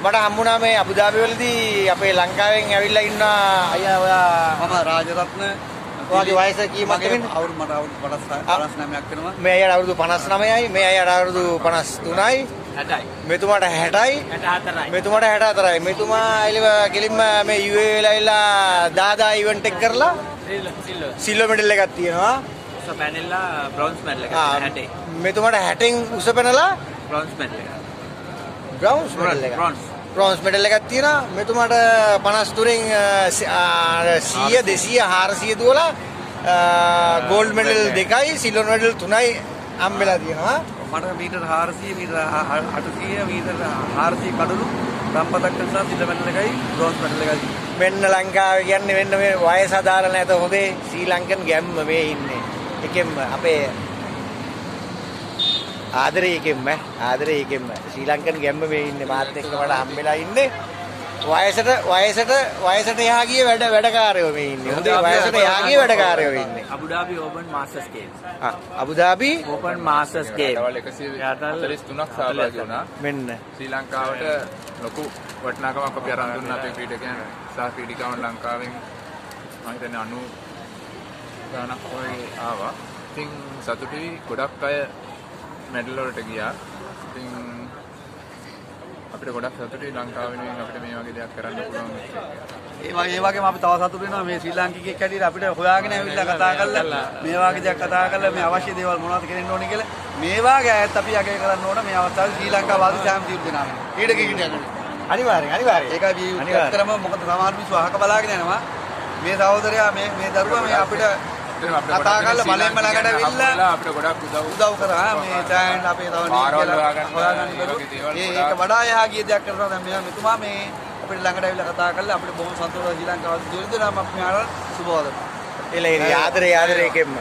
මට හම්බුණා මේ අබුදාබි වලදී අපේ ලංකාවෙන් ඇවිල්ලා ඉන්න අයියා ඔයා මම රාජරත්න ඔයාගේ වයස කීමක්ද වෙන්නේ? අවුරුදු මට අවුරුදු 59ක් වෙනවා. මේ අයියාට අවුරුදු 59යි, මේ අයියාට අවුරුදු 53යි, 60යි. මෙතුමාට 60යි, 64යි. මෙතුමාට 64යි. මෙතුමා කෙලින්ම මේ UAE වෙලා දාදා ඉවෙන්ට් එක කරලා සිල්වර් මෙඩල් එකක් තියෙනවා. උස පැනලා බ්‍රොන්ස් මෙඩල් එකක් 60. මෙතුමාට 60න් උස පැනලා බ්‍රොන්ස් මෙඩල් එකක්. බ්‍රොන්ස් මෙඩල් එකක්. බ්‍රොන්ස් මෙඩල් එකක් තියෙනවා. මෙතුමාට 53න් 100 200 400 දුවලා ගෝල්ඩ් මෙඩල් 2යි සිල්වර් මෙඩල් 3යි හම්බෙලා තියෙනවා. මට මීටර් 400 මීටර් 800 මීටර් 400 කඩලු සම්පතක් නිසා සිල්වර් මෙඩල් එකයි බ්‍රොන්ස් මෙඩල් එකයි. මෙන්න ලංකාවේ කියන්නේ මෙන්න මේ වයස අදාළ නැත හොඳේ ශ්‍රී ලංකන් ගැම්ම මේ ඉන්නේ. එකෙන්ම අපේ ආදරේකෙන්ම ශ්‍රී ලංකන් ගැම්ම මේ ඉන්නේ. මාත් එක්ක මට හම්බෙලා ඉන්නේ. වයසට එහා ගිය වැඩකාරයෝ මේ ඉන්නේ. හොඳේ වයසට එහා ගිය වැඩකාරයෝ ඉන්නේ. Abu Dhabi Open Masters Games. Abu Dhabi Open Masters Game. රටවල් 143ක් සහභාගී වුණා. මෙන්න ශ්‍රී ලංකාවට ලොකු වටිනාකමක් අපි අරන් දුන්නා අපේ ක්‍රීඩකයන් සහ ක්‍රීඩිකාවන් ලංකාවෙන් මම හිතන්නේ 90 ගණක් වගේ ආවා. ඉතින් සතුටුයි ගොඩක් අය මෙඩල් වලට ගියා. ඉතින් අපිට ගොඩක් සතුටුයි ලංකාව වෙනුවෙන් අපිට මේ වගේ දෙයක් කරන්න පුළුවන්. ඒ වගේම අපි තව සතුටු වෙනවා මේ ශ්‍රී ලාංකිකයෙක් හැටියට අපිට හොයාගෙන ඇවිල්ලා කතා කරලා මේ වගේ දෙයක් කතා කරලා මේ අවශ්‍ය දේවල් මොනවද කරන්න ඕනේ කියලා මේ වගේ අයත් අපි අගය කරන්න ඕන මේ අවස්ථාවේ ශ්‍රී ලංකාව වාසී සෑම ජීවිත දෙනා ක්‍රීඩකයෙකුට අනිවාර්යෙන් ඒකයි ඇත්තටම මොකද සමහර මිනිස්සු අහක බලාගෙන යනවා මේ සහෝදරයා මේ දරුවා මේ අපිට කතා කරලා බලෙන්ම ළඟට ඇවිල්ලා අපිට ගොඩක් උදව් කරා මේ තෑන් අපේ තව ඒක වඩා එහා ගිය දෙයක් කරනවා දැන් මෙතුමා මේ අපිට ළඟට ඇවිල්ලා කතා කරලා අපිට බොහොම සතුටුයි ශ්‍රී ලංකාව ජීවිතේ නම් අපි මෙයාට සුබවදන එළ ආදරේ එකෙන්ම